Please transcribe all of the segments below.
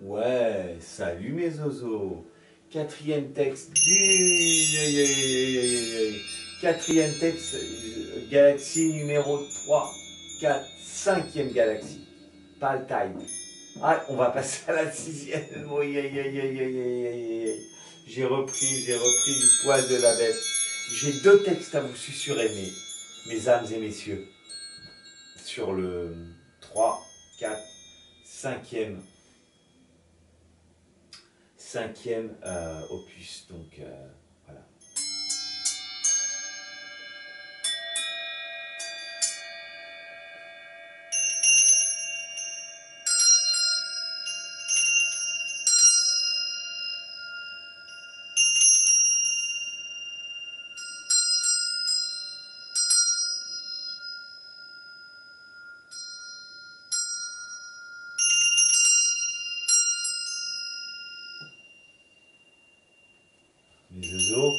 Ouais, salut mes zozos. Quatrième texte quatrième texte, galaxie numéro 3, 4, cinquième galaxie. Pas le time. Ah, on va passer à la sixième. J'ai repris du poil de la bête. J'ai deux textes à vous susurrer, mes âmes et messieurs. Sur le 3, 4, cinquième opus. Donc voilà. Les oiseaux,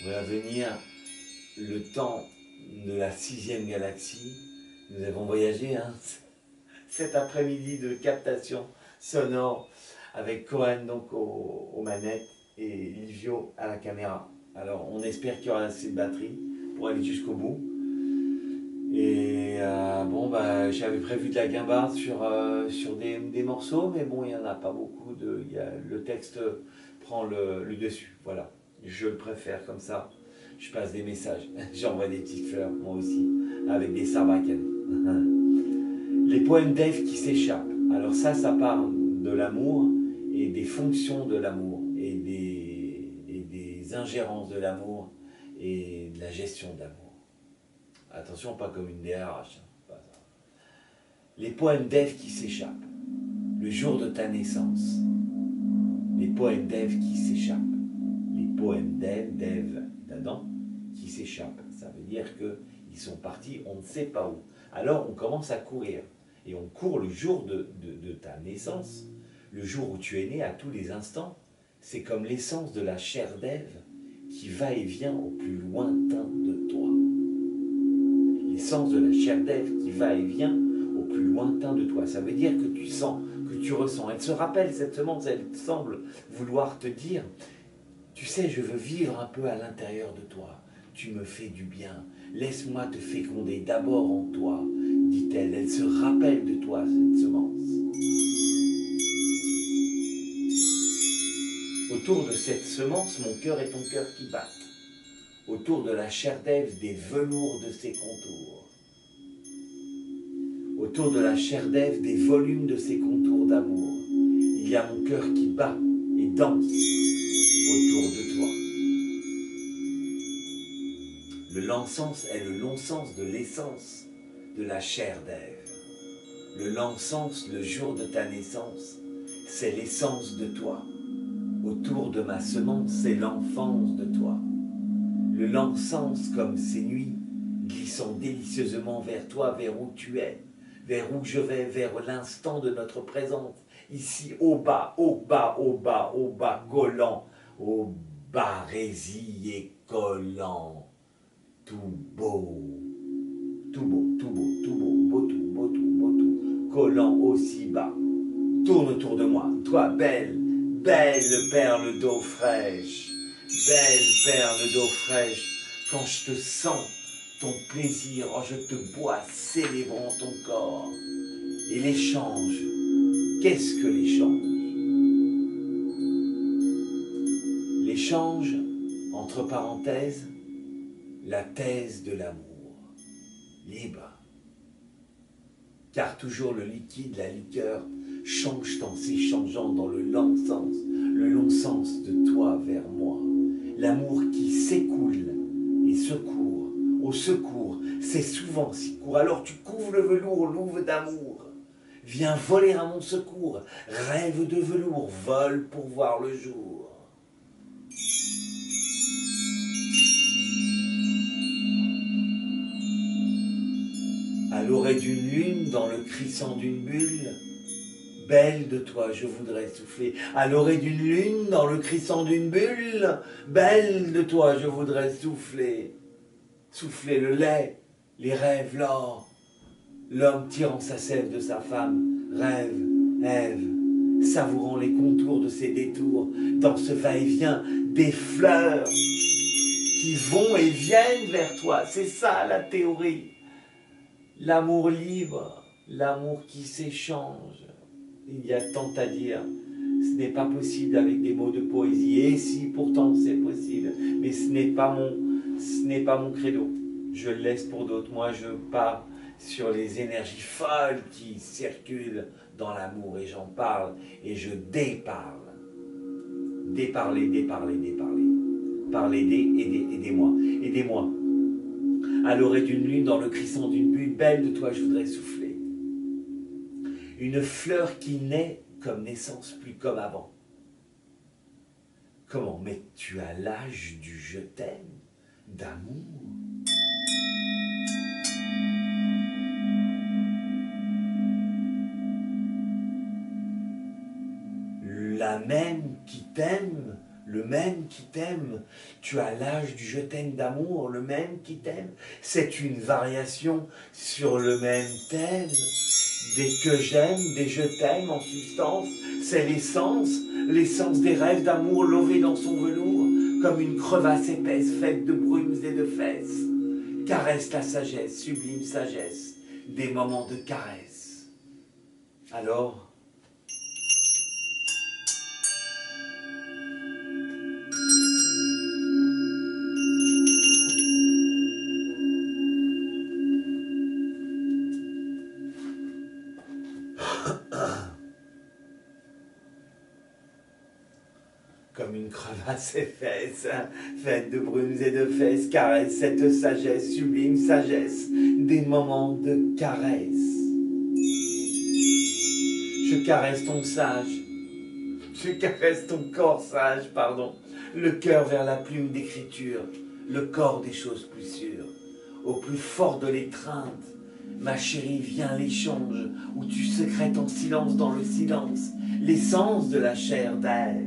voilà venir le temps de la sixième galaxie. Nous avons voyagé cet après-midi de captation sonore avec Cohen donc aux manettes et Livio à la caméra. Alors on espère qu'il y aura assez de batterie pour aller jusqu'au bout. Et bon, bah, j'avais prévu de la guimbarde sur des morceaux, mais bon, il n'y en a pas beaucoup. Le texte prend le dessus, voilà. Je le préfère comme ça. Je passe des messages. J'envoie des petites fleurs, moi aussi, avec des sarbacanes. Les poèmes d'Ève qui s'échappent. Alors ça parle de l'amour et des fonctions de l'amour et des ingérences de l'amour et de la gestion de l'amour. Attention, pas comme une DRH. Pas ça. Les poèmes d'Ève qui s'échappent. Le jour de ta naissance. Les poèmes d'Ève qui s'échappent. Les poèmes d'Ève, d'Adam, qui s'échappent. Ça veut dire qu'ils sont partis, on ne sait pas où. Alors on commence à courir. Et on court le jour de ta naissance, le jour où tu es né à tous les instants. C'est comme l'essence de la chair d'Ève qui va et vient au plus lointain de toi. L'essence de la chair d'Ève qui va et vient au plus lointain de toi. Ça veut dire que tu sens, que tu ressens. Elle se rappelle, cette semence, elle semble vouloir te dire, tu sais, je veux vivre un peu à l'intérieur de toi. Tu me fais du bien. Laisse-moi te féconder d'abord en toi, dit-elle. Elle se rappelle de toi, cette semence. Autour de cette semence, mon cœur et ton cœur qui battent. Autour de la chair d'Ève, des velours de ses contours. Autour de la chair d'Ève, des volumes de ses contours d'amour. Il y a mon cœur qui bat et danse autour de toi. Le long-sens est le long-sens de l'essence de la chair d'Ève. Le long-sens, le jour de ta naissance, c'est l'essence de toi. Autour de ma semence, c'est l'enfance de toi. Le long-sens comme ces nuits, glissant délicieusement vers toi, vers où tu es, vers où je vais, vers l'instant de notre présence, ici au bas, au bas, au bas, au bas, collant, au bas, résille et collant, tout beau, tout beau, tout beau, tout beau, beau tout, beau tout, beau tout, collant aussi bas. Tourne autour de moi, toi belle, belle perle d'eau fraîche, belle perle d'eau fraîche, quand je te sens, ton plaisir, oh, je te bois célébrant ton corps. Et l'échange, qu'est-ce que l'échange? L'échange, entre parenthèses, la thèse de l'amour, libre. Car toujours le liquide, la liqueur, change en s'échangeant dans le long sens de toi vers moi. L'amour qui s'écoule et secourt, au secours, c'est souvent si court. Alors tu couvres le velours, louve d'amour. Viens voler à mon secours, rêve de velours, vole pour voir le jour. À l'orée d'une lune, dans le crissant d'une bulle, belle de toi, je voudrais souffler. À l'orée d'une lune, dans le crissant d'une bulle, belle de toi, je voudrais souffler. Souffler le lait, les rêves, l'or. L'homme tirant sa sève de sa femme, rêve Ève, savourant les contours de ces détours, dans ce va-et-vient des fleurs qui vont et viennent vers toi. C'est ça la théorie. L'amour libre, l'amour qui s'échange. Il y a tant à dire. Ce n'est pas possible avec des mots de poésie. Et si, pourtant, c'est possible. Mais ce n'est pas mon credo. Je le laisse pour d'autres. Moi, je pars sur les énergies folles qui circulent dans l'amour. Et j'en parle et je déparle. Déparler, déparler, déparler. Parler, aidez-moi. Aidez-moi. À l'orée d'une lune, dans le crissant d'une bulle, belle de toi, je voudrais souffler. Une fleur qui naît comme naissance, plus comme avant. Comment? Mais tu as l'âge du je t'aime, d'amour. La même qui t'aime, le même qui t'aime. Tu as l'âge du je t'aime d'amour, le même qui t'aime. C'est une variation sur le même thème. Des que j'aime, des je t'aime en substance, c'est l'essence des rêves d'amour lovés dans son velours, comme une crevasse épaisse faite de brumes et de fesses. Caresse la sagesse, sublime sagesse, des moments de caresse. Alors, comme une crevasse épaisse, faite de brumes et de fesses, caresse cette sagesse, sublime sagesse, des moments de caresse. Je caresse ton sage, je caresse ton corps sage, pardon, le cœur vers la plume d'écriture, le corps des choses plus sûres, au plus fort de l'étreinte. Ma chérie, viens l'échange, où tu sécrètes en silence dans le silence, l'essence de la chair d'Ève.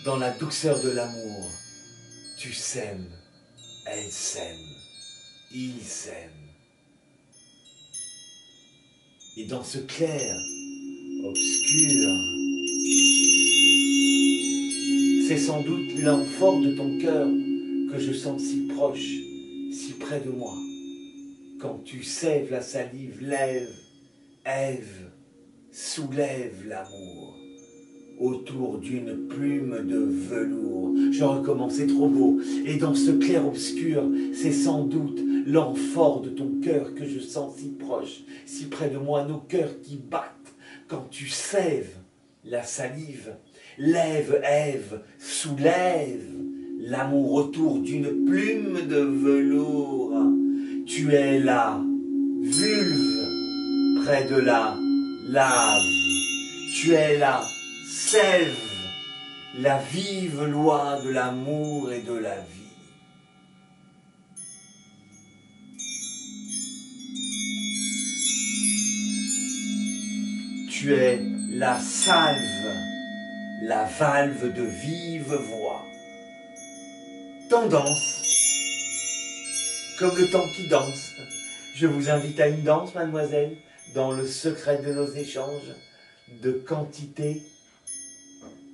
Dans la douceur de l'amour, tu s'aimes, elle s'aime, il s'aime. Et dans ce clair, obscur, c'est sans doute l'amphore de ton cœur que je sens si proche, si près de moi. Quand tu sèves la salive, lève, Ève, soulève l'amour autour d'une plume de velours. Je recommence, c'est trop beau. Et dans ce clair obscur, c'est sans doute l'amphore de ton cœur que je sens si proche, si près de moi, nos cœurs qui battent. Quand tu sèves la salive, lève, Ève, soulève l'amour autour d'une plume de velours. Tu es la vulve près de la lave. Tu es la sève, la vive loi de l'amour et de la vie. Tu es la salve, la valve de vive voix. Tendance, comme le temps qui danse. Je vous invite à une danse, mademoiselle, dans le secret de nos échanges. De quantité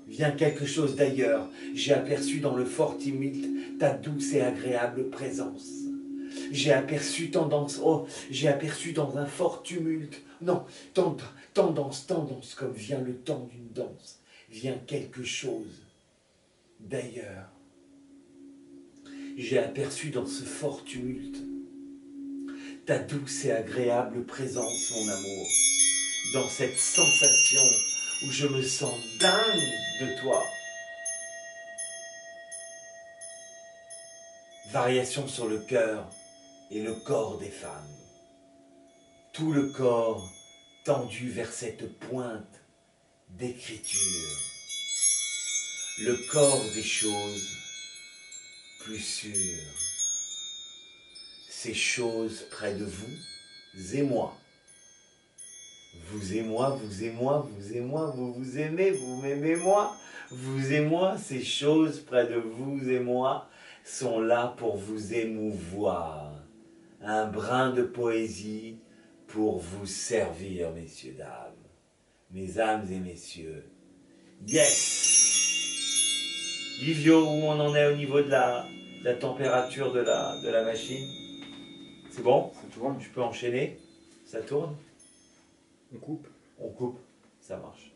vient quelque chose d'ailleurs. J'ai aperçu dans le fort tumulte ta douce et agréable présence. J'ai aperçu tendance, oh, j'ai aperçu dans un fort tumulte, non, tendance, comme vient le temps d'une danse, vient quelque chose d'ailleurs. J'ai aperçu dans ce fort tumulte ta douce et agréable présence, mon amour, dans cette sensation où je me sens dingue de toi. Variation sur le cœur et le corps des femmes. Tout le corps tendu vers cette pointe d'écriture. Le corps des choses plus sûres. Ces choses près de vous et moi. Vous et moi, vous et moi, vous et moi, vous vous aimez, vous m'aimez moi. Vous et moi, ces choses près de vous et moi sont là pour vous émouvoir. un brin de poésie pour vous servir, messieurs, dames, mesdames et messieurs. Yes! Livio, où on en est au niveau de la température de la machine? C'est bon? Ça tourne. Je peux enchaîner? Ça tourne? On coupe. On coupe, ça marche.